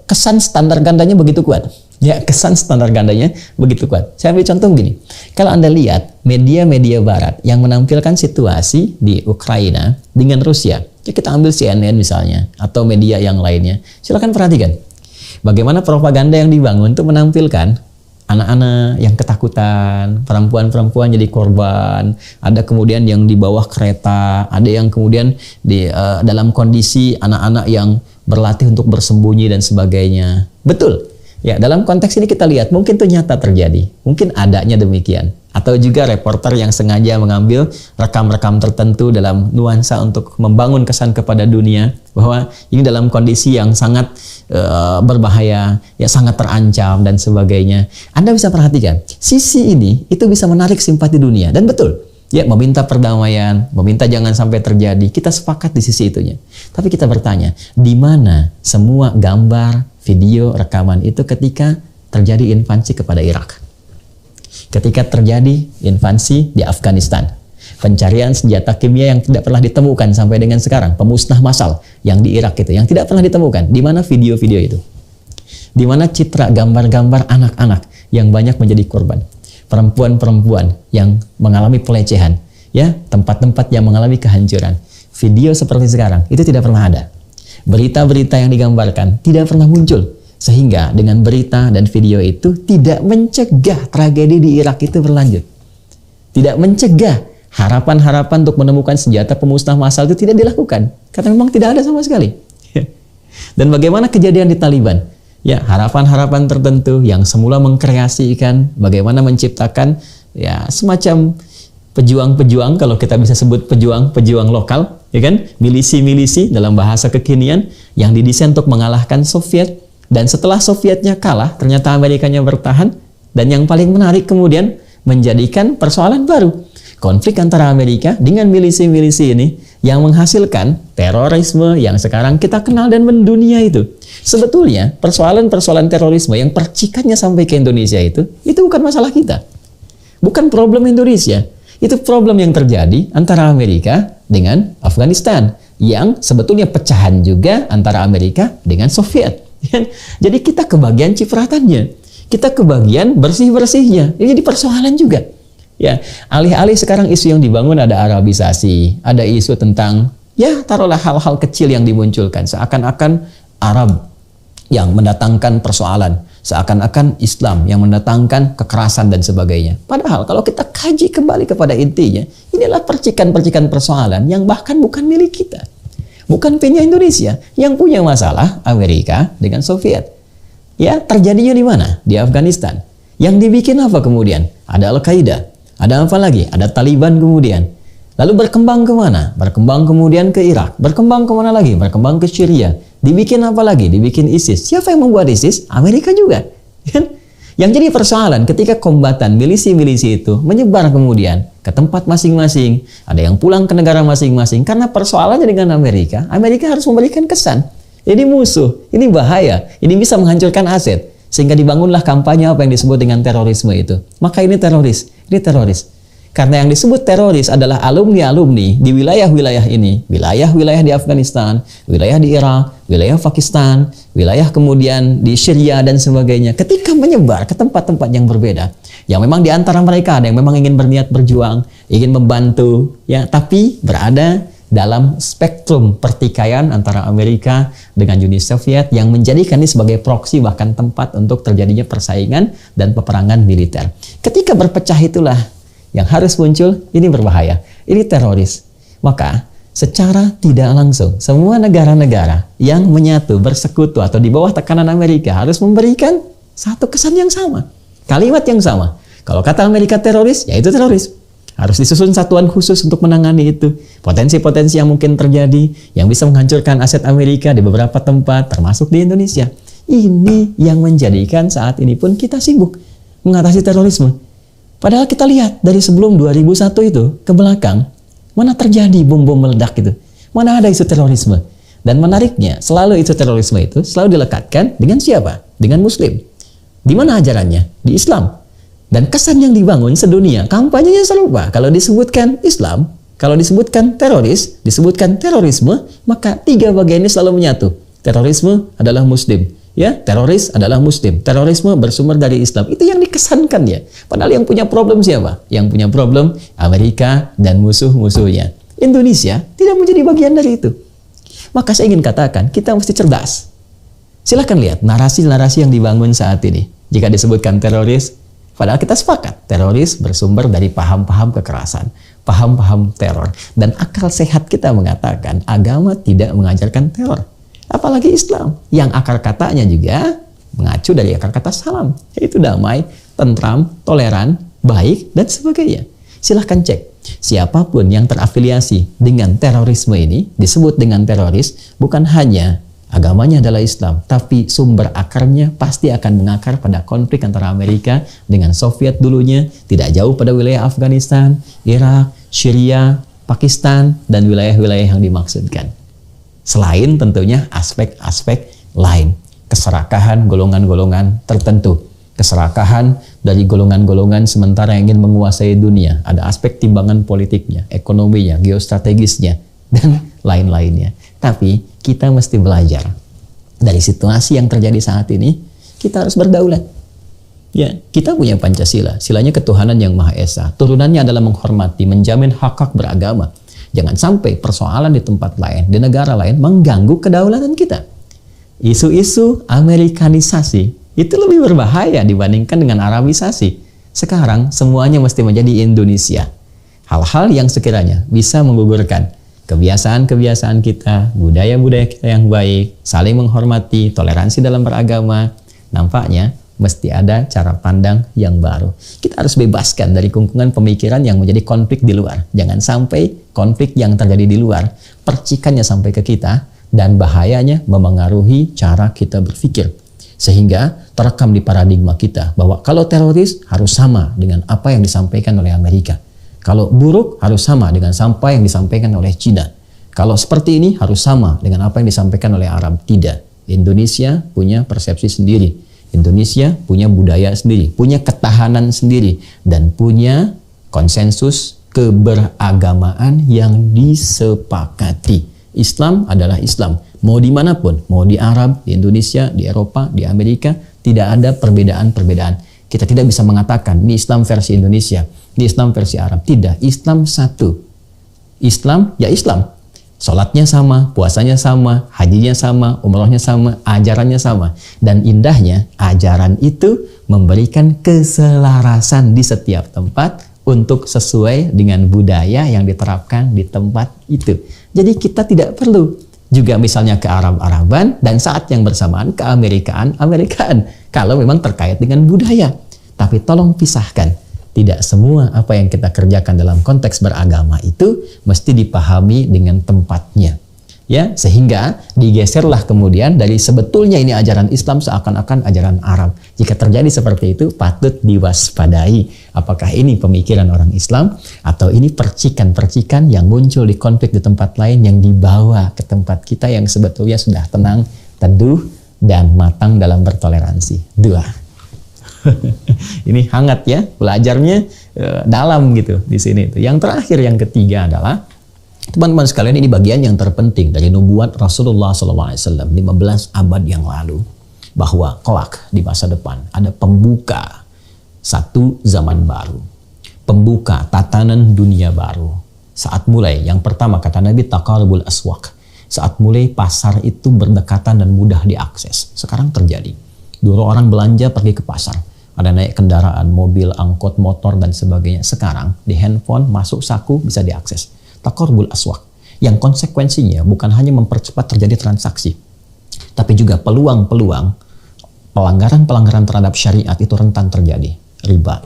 kesan standar gandanya begitu kuat. Ya, kesan standar gandanya begitu kuat. Saya ambil contoh begini. Kalau Anda lihat media-media Barat yang menampilkan situasi di Ukraina dengan Rusia, ya kita ambil CNN misalnya atau media yang lainnya. Silakan perhatikan bagaimana propaganda yang dibangun untuk menampilkan anak-anak yang ketakutan, perempuan-perempuan jadi korban, ada kemudian yang di bawah kereta, ada yang kemudian di dalam kondisi anak-anak yang berlatih untuk bersembunyi dan sebagainya. Betul. Ya, dalam konteks ini kita lihat mungkin itu nyata terjadi. Mungkin adanya demikian. Atau juga reporter yang sengaja mengambil rekam-rekam tertentu dalam nuansa untuk membangun kesan kepada dunia bahwa ini dalam kondisi yang sangat berbahaya, ya sangat terancam dan sebagainya. Anda bisa perhatikan, sisi ini itu bisa menarik simpati dunia dan betul. Ya, meminta perdamaian, meminta jangan sampai terjadi. Kita sepakat di sisi itunya. Tapi kita bertanya, di mana semua gambar, video, rekaman itu ketika terjadi invasi kepada Irak? Ketika terjadi invasi di Afghanistan, pencarian senjata kimia yang tidak pernah ditemukan sampai dengan sekarang, pemusnah massal yang di Irak itu, yang tidak pernah ditemukan, di mana video-video itu? Di mana citra gambar-gambar anak-anak yang banyak menjadi korban? Perempuan-perempuan yang mengalami pelecehan, ya, tempat-tempat yang mengalami kehancuran. Video seperti sekarang itu tidak pernah ada. Berita-berita yang digambarkan tidak pernah muncul. Sehingga dengan berita dan video itu tidak mencegah tragedi di Irak itu berlanjut. Tidak mencegah harapan-harapan untuk menemukan senjata pemusnah massal itu tidak dilakukan. Karena memang tidak ada sama sekali. Dan bagaimana kejadian di Taliban? Ya, harapan-harapan tertentu yang semula mengkreasikan bagaimana menciptakan ya semacam pejuang-pejuang, kalau kita bisa sebut pejuang-pejuang lokal, ya kan? Milisi-milisi dalam bahasa kekinian yang didesain untuk mengalahkan Soviet. Dan setelah Sovietnya kalah, ternyata Amerikanya bertahan. Dan yang paling menarik kemudian menjadikan persoalan baru. Konflik antara Amerika dengan milisi-milisi ini yang menghasilkan terorisme yang sekarang kita kenal dan mendunia itu. Sebetulnya persoalan-persoalan terorisme yang percikannya sampai ke Indonesia itu bukan masalah kita. Bukan problem Indonesia. Itu problem yang terjadi antara Amerika dengan Afghanistan. Yang sebetulnya pecahan juga antara Amerika dengan Soviet. Jadi kita kebagian cipratannya, kita kebagian bersih-bersihnya. Ini jadi persoalan juga. Ya, alih-alih sekarang isu yang dibangun ada Arabisasi, ada isu tentang ya taruhlah hal-hal kecil yang dimunculkan seakan-akan Arab yang mendatangkan persoalan, seakan-akan Islam yang mendatangkan kekerasan dan sebagainya. Padahal kalau kita kaji kembali kepada intinya, inilah percikan-percikan persoalan yang bahkan bukan milik kita. Bukan punya Indonesia, yang punya masalah Amerika dengan Soviet. Ya, terjadinya di mana? Di Afghanistan. Yang dibikin apa kemudian? Ada Al-Qaeda. Ada apa lagi? Ada Taliban kemudian. Lalu berkembang kemana? Berkembang kemudian ke Irak. Berkembang kemana lagi? Berkembang ke Syria. Dibikin apa lagi? Dibikin ISIS. Siapa yang membuat ISIS? Amerika juga. Yang jadi persoalan ketika kombatan milisi-milisi itu menyebar kemudian ke tempat masing-masing, ada yang pulang ke negara masing-masing karena persoalannya dengan Amerika. Amerika harus memberikan kesan ini musuh, ini bahaya, ini bisa menghancurkan aset, sehingga dibangunlah kampanye apa yang disebut dengan terorisme itu. Maka ini teroris, ini teroris. Karena yang disebut teroris adalah alumni-alumni di wilayah-wilayah ini, wilayah-wilayah di Afghanistan, wilayah di Irak, wilayah Pakistan, wilayah kemudian di Syria dan sebagainya. Ketika menyebar ke tempat-tempat yang berbeda, yang memang di antara mereka ada yang memang ingin berniat berjuang, ingin membantu, ya, tapi berada dalam spektrum pertikaian antara Amerika dengan Uni Soviet yang menjadikan ini sebagai proksi bahkan tempat untuk terjadinya persaingan dan peperangan militer. Ketika berpecah itulah yang harus muncul, ini berbahaya, ini teroris. Maka secara tidak langsung semua negara-negara yang menyatu, bersekutu atau di bawah tekanan Amerika harus memberikan satu kesan yang sama, kalimat yang sama. Kalau kata Amerika teroris, ya itu teroris. Harus disusun satuan khusus untuk menangani itu. Potensi-potensi yang mungkin terjadi, yang bisa menghancurkan aset Amerika di beberapa tempat, termasuk di Indonesia. Ini yang menjadikan saat ini pun kita sibuk mengatasi terorisme. Padahal kita lihat dari sebelum 2001 itu ke belakang, mana terjadi bom-bom meledak itu. Mana ada isu terorisme. Dan menariknya, selalu isu terorisme itu selalu dilekatkan dengan siapa? Dengan Muslim. Di mana ajarannya? Di Islam. Dan kesan yang dibangun sedunia, kampanyenya serupa. Kalau disebutkan Islam, kalau disebutkan teroris, disebutkan terorisme, maka tiga bagian ini selalu menyatu. Terorisme adalah Muslim. Ya, teroris adalah Muslim. Terorisme bersumber dari Islam. Itu yang dikesankan ya. Padahal yang punya problem siapa? Yang punya problem Amerika dan musuh-musuhnya. Indonesia tidak menjadi bagian dari itu. Maka saya ingin katakan, kita mesti cerdas. Silahkan lihat narasi-narasi yang dibangun saat ini. Jika disebutkan teroris, padahal kita sepakat, teroris bersumber dari paham-paham kekerasan, paham-paham teror. Dan akal sehat kita mengatakan, agama tidak mengajarkan teror. Apalagi Islam, yang akar katanya juga mengacu dari akar kata salam, yaitu damai, tentram, toleran, baik, dan sebagainya. Silahkan cek, siapapun yang terafiliasi dengan terorisme ini, disebut dengan teroris, bukan hanya agamanya adalah Islam, tapi sumber akarnya pasti akan mengakar pada konflik antara Amerika dengan Soviet dulunya, tidak jauh pada wilayah Afghanistan, Irak, Syria, Pakistan, dan wilayah-wilayah yang dimaksudkan. Selain tentunya aspek-aspek lain, keserakahan golongan-golongan tertentu, keserakahan dari golongan-golongan sementara yang ingin menguasai dunia, ada aspek timbangan politiknya, ekonominya, geostrategisnya, dan lain-lainnya. Tapi kita mesti belajar dari situasi yang terjadi saat ini. Kita harus berdaulat. Ya, kita punya Pancasila, silanya ketuhanan yang Maha Esa. Turunannya adalah menghormati, menjamin hak-hak beragama. Jangan sampai persoalan di tempat lain, di negara lain mengganggu kedaulatan kita. Isu-isu Amerikanisasi itu lebih berbahaya dibandingkan dengan Arabisasi. Sekarang semuanya mesti menjadi Indonesia. Hal-hal yang sekiranya bisa menggugurkan kebiasaan-kebiasaan kita, budaya-budaya kita yang baik, saling menghormati, toleransi dalam beragama, nampaknya mesti ada cara pandang yang baru. Kita harus bebaskan dari kungkungan pemikiran yang menjadi konflik di luar. Jangan sampai konflik yang terjadi di luar, percikannya sampai ke kita, dan bahayanya memengaruhi cara kita berpikir. Sehingga terekam di paradigma kita bahwa kalau teroris harus sama dengan apa yang disampaikan oleh Amerika. Kalau buruk harus sama dengan sampah yang disampaikan oleh Cina. Kalau seperti ini harus sama dengan apa yang disampaikan oleh Arab. Tidak. Indonesia punya persepsi sendiri. Indonesia punya budaya sendiri, punya ketahanan sendiri, dan punya konsensus keberagamaan yang disepakati. Islam adalah Islam. Mau dimanapun, mau di Arab, di Indonesia, di Eropa, di Amerika, tidak ada perbedaan-perbedaan. Kita tidak bisa mengatakan, ini Islam versi Indonesia, ini Islam versi Arab. Tidak, Islam satu. Islam, ya Islam. Sholatnya sama, puasanya sama, hajinya sama, umrohnya sama, ajarannya sama. Dan indahnya, ajaran itu memberikan keselarasan di setiap tempat untuk sesuai dengan budaya yang diterapkan di tempat itu. Jadi kita tidak perlu juga misalnya ke Arab-Araban dan saat yang bersamaan ke Amerikaan kalau memang terkait dengan budaya. Tapi tolong pisahkan. Tidak semua apa yang kita kerjakan dalam konteks beragama itu mesti dipahami dengan tempatnya. Ya, sehingga digeserlah kemudian dari sebetulnya ini ajaran Islam seakan-akan ajaran Arab. Jika terjadi seperti itu patut diwaspadai. Apakah ini pemikiran orang Islam atau ini percikan-percikan yang muncul di konflik di tempat lain yang dibawa ke tempat kita yang sebetulnya sudah tenang, teduh, dan matang dalam bertoleransi. Dua. Ini hangat ya, belajarnya dalam gitu di sini. Yang terakhir, yang ketiga adalah teman-teman sekalian, ini bagian yang terpenting dari nubuat Rasulullah SAW 15 abad yang lalu, bahwa kelak di masa depan ada pembuka satu zaman baru, pembuka tatanan dunia baru. Saat mulai, yang pertama kata Nabi, taqarubul aswaq, saat mulai pasar itu berdekatan dan mudah diakses. Sekarang terjadi. Dulu orang belanja pergi ke pasar, ada naik kendaraan, mobil, angkot, motor, dan sebagainya. Sekarang di handphone, masuk saku, bisa diakses. Taqarubul aswaq, yang konsekuensinya bukan hanya mempercepat terjadi transaksi, tapi juga peluang-peluang pelanggaran-pelanggaran terhadap syariat itu rentan terjadi. Riba.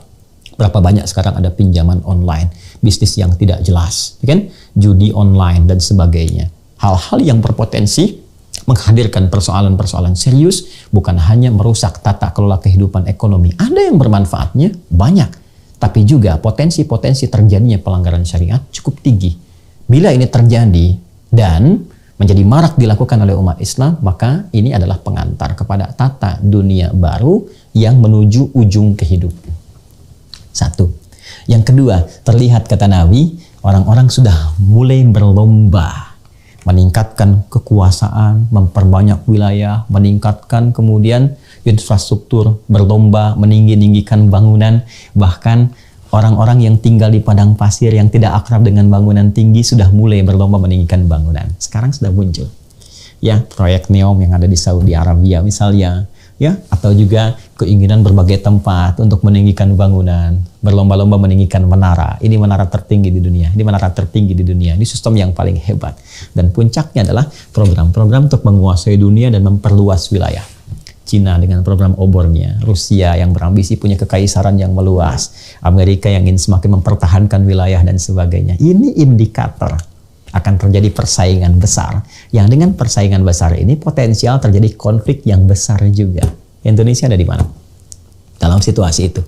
Berapa banyak sekarang ada pinjaman online, bisnis yang tidak jelas, ya kan? Judi online dan sebagainya. Hal-hal yang berpotensi menghadirkan persoalan-persoalan serius, bukan hanya merusak tata kelola kehidupan ekonomi. Ada yang bermanfaatnya banyak, tapi juga potensi-potensi terjadinya pelanggaran syariat cukup tinggi. Bila ini terjadi dan menjadi marak dilakukan oleh umat Islam, maka ini adalah pengantar kepada tata dunia baru yang menuju ujung kehidupan. Satu. Yang kedua, terlihat kata Nabi, orang-orang sudah mulai berlomba meningkatkan kekuasaan, memperbanyak wilayah, meningkatkan kemudian infrastruktur, berlomba meninggi-ninggikan bangunan, bahkan orang-orang yang tinggal di padang pasir yang tidak akrab dengan bangunan tinggi sudah mulai berlomba meninggikan bangunan. Sekarang sudah muncul, ya, proyek NEOM yang ada di Saudi Arabia misalnya, ya, atau juga keinginan berbagai tempat untuk meninggikan bangunan, berlomba-lomba meninggikan menara. Ini menara tertinggi di dunia, ini menara tertinggi di dunia, ini sistem yang paling hebat. Dan puncaknya adalah program-program untuk menguasai dunia dan memperluas wilayah. Cina dengan program obornya, Rusia yang berambisi punya kekaisaran yang meluas, Amerika yang ingin semakin mempertahankan wilayah dan sebagainya. Ini indikator akan terjadi persaingan besar, yang dengan persaingan besar ini potensial terjadi konflik yang besar juga. Indonesia ada di mana dalam situasi itu?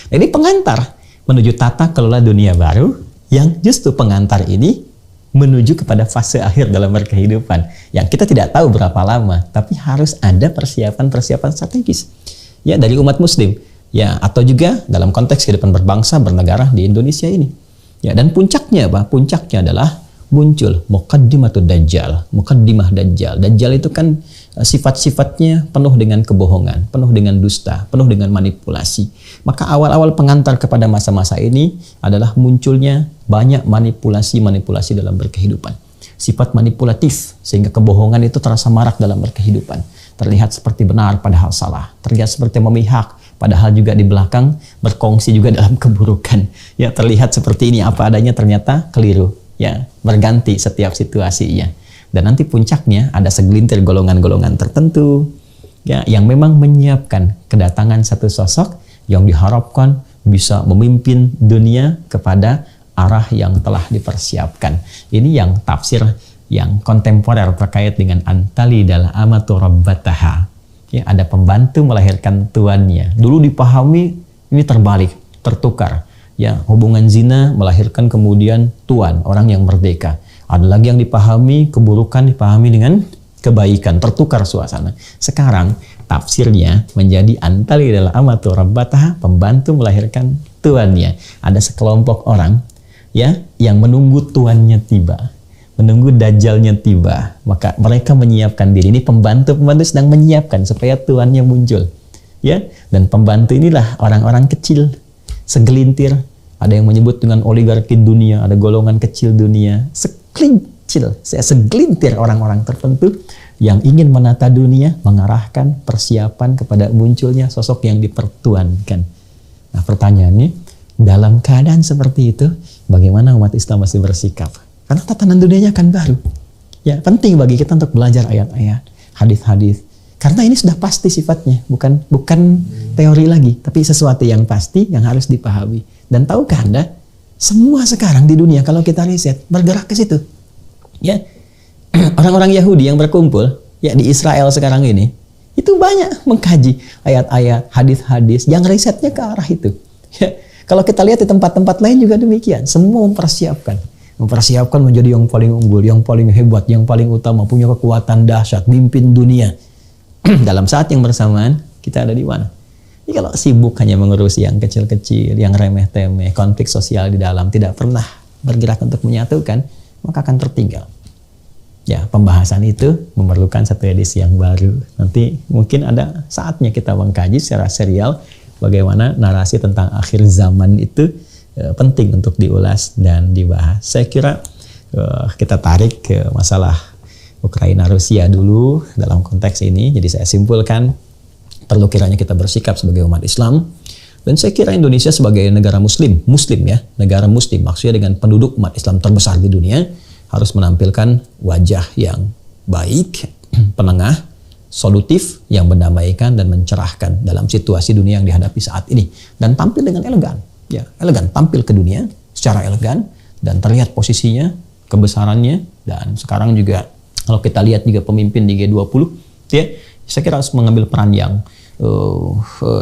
Ini pengantar menuju tata kelola dunia baru, yang justru pengantar ini menuju kepada fase akhir dalam berkehidupan yang kita tidak tahu berapa lama, tapi harus ada persiapan-persiapan strategis, ya, dari umat muslim, ya, atau juga dalam konteks kehidupan berbangsa bernegara di Indonesia ini. Ya, dan puncaknya apa? Puncaknya adalah muncul muqaddimatud dajjal, muqaddimah dajjal. Dajjal itu kan sifat-sifatnya penuh dengan kebohongan, penuh dengan dusta, penuh dengan manipulasi. Maka awal-awal pengantar kepada masa-masa ini adalah munculnya banyak manipulasi-manipulasi dalam berkehidupan. Sifat manipulatif, sehingga kebohongan itu terasa marak dalam berkehidupan. Terlihat seperti benar padahal salah, terlihat seperti memihak, padahal juga di belakang berkongsi juga dalam keburukan. Ya, terlihat seperti ini apa adanya, ternyata keliru. Ya, berganti setiap situasinya. Dan nanti puncaknya ada segelintir golongan-golongan tertentu, ya, yang memang menyiapkan kedatangan satu sosok yang diharapkan bisa memimpin dunia kepada arah yang telah dipersiapkan. Ini yang tafsir yang kontemporer terkait dengan antalidal amatu rabbataha. Ya, ada pembantu melahirkan tuannya. Dulu dipahami ini terbalik, tertukar. Ya, hubungan zina melahirkan kemudian tuan, orang yang merdeka. Ada lagi yang dipahami keburukan dipahami dengan kebaikan, tertukar suasana. Sekarang tafsirnya menjadi antalidal amatu rabbataha, pembantu melahirkan tuannya. Ada sekelompok orang, ya, yang menunggu tuannya tiba, menunggu dajjalnya tiba, maka mereka menyiapkan diri. Ini pembantu sedang menyiapkan supaya tuannya muncul, ya. Dan pembantu inilah orang-orang kecil, segelintir. Ada yang menyebut dengan oligarki dunia, ada golongan kecil dunia, segelintir orang-orang tertentu yang ingin menata dunia, mengarahkan persiapan kepada munculnya sosok yang dipertuankan. Nah, pertanyaannya, dalam keadaan seperti itu, bagaimana umat Islam masih bersikap? Karena tatanan dunianya akan baru. Ya, penting bagi kita untuk belajar ayat-ayat, hadis-hadis. Karena ini sudah pasti sifatnya, bukan teori lagi, tapi sesuatu yang pasti yang harus dipahami. Dan tahukah Anda, semua sekarang di dunia kalau kita riset bergerak ke situ. Ya, orang-orang Yahudi yang berkumpul ya di Israel sekarang ini, itu banyak mengkaji ayat-ayat, hadis-hadis yang risetnya ke arah itu. Ya, kalau kita lihat di tempat-tempat lain juga demikian, semua mempersiapkan menjadi yang paling unggul, yang paling hebat, yang paling utama, punya kekuatan dahsyat, mimpin dunia. Dalam saat yang bersamaan, kita ada di mana? Ini kalau sibuk hanya mengurusi yang kecil-kecil, yang remeh-temeh, konflik sosial di dalam, tidak pernah bergerak untuk menyatukan, maka akan tertinggal. Ya, pembahasan itu memerlukan satu edisi yang baru. Nanti mungkin ada saatnya kita mengkaji secara serial bagaimana narasi tentang akhir zaman itu penting untuk diulas dan dibahas. Saya kira kita tarik ke masalah Ukraina Rusia dulu dalam konteks ini. Jadi saya simpulkan, perlu kiranya kita bersikap sebagai umat Islam, dan saya kira Indonesia sebagai negara muslim ya, negara muslim, maksudnya dengan penduduk umat Islam terbesar di dunia, harus menampilkan wajah yang baik, penengah, solutif, yang mendamaikan dan mencerahkan dalam situasi dunia yang dihadapi saat ini, dan tampil dengan elegan, ya, elegan, tampil ke dunia secara elegan dan terlihat posisinya, kebesarannya. Dan sekarang juga kalau kita lihat juga pemimpin di G20, ya, saya kira harus mengambil peran yang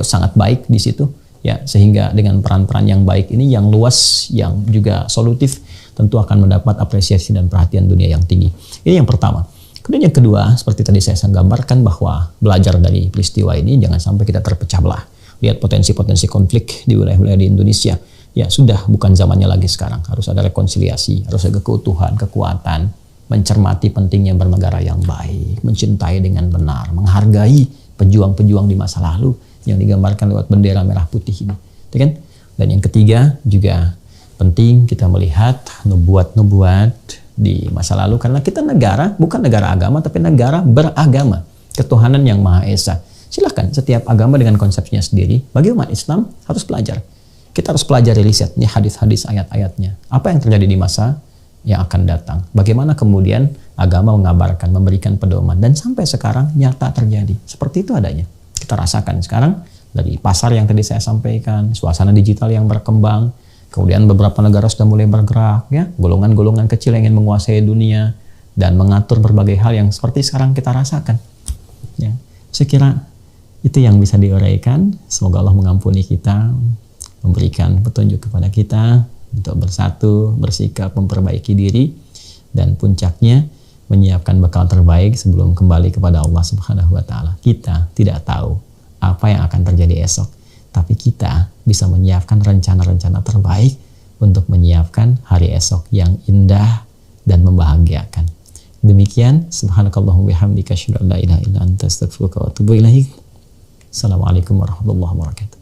sangat baik di situ, ya, sehingga dengan peran-peran yang baik ini, yang luas, yang juga solutif, tentu akan mendapat apresiasi dan perhatian dunia yang tinggi. Ini yang pertama. Kemudian yang kedua, seperti tadi saya gambarkan, bahwa belajar dari peristiwa ini jangan sampai kita terpecah belah. Lihat potensi-potensi konflik di wilayah-wilayah di Indonesia. Ya sudah, bukan zamannya lagi sekarang. Harus ada rekonsiliasi, harus ada keutuhan, kekuatan, mencermati pentingnya bernegara yang baik, mencintai dengan benar, menghargai pejuang-pejuang di masa lalu yang digambarkan lewat bendera merah putih ini. Ya kan? Dan yang ketiga juga penting kita melihat nubuat-nubuat di masa lalu, karena kita negara bukan negara agama tapi negara beragama, ketuhanan yang Maha Esa. Silahkan setiap agama dengan konsepnya sendiri. Bagi umat Islam harus belajar. Kita harus pelajari, riset nih hadis-hadis, ayat-ayatnya. Apa yang terjadi di masa yang akan datang? Bagaimana kemudian agama mengabarkan, memberikan pedoman, dan sampai sekarang nyata terjadi. Seperti itu adanya. Kita rasakan sekarang dari pasar yang tadi saya sampaikan, suasana digital yang berkembang. Kemudian beberapa negara sudah mulai bergerak, ya, golongan-golongan kecil yang ingin menguasai dunia dan mengatur berbagai hal yang seperti sekarang kita rasakan. Ya, saya kira itu yang bisa diuraikan. Semoga Allah mengampuni kita, memberikan petunjuk kepada kita untuk bersatu, bersikap, memperbaiki diri, dan puncaknya menyiapkan bekal terbaik sebelum kembali kepada Allah Subhanahu wa Ta'ala. Kita tidak tahu apa yang akan terjadi esok, tapi kita bisa menyiapkan rencana-rencana terbaik untuk menyiapkan hari esok yang indah dan membahagiakan. Demikian, subhanakallahumma bihamdika asyhadu an la ilaha illa anta astaghfiruka wa atubu ilaik. Assalamualaikum warahmatullahi wabarakatuh.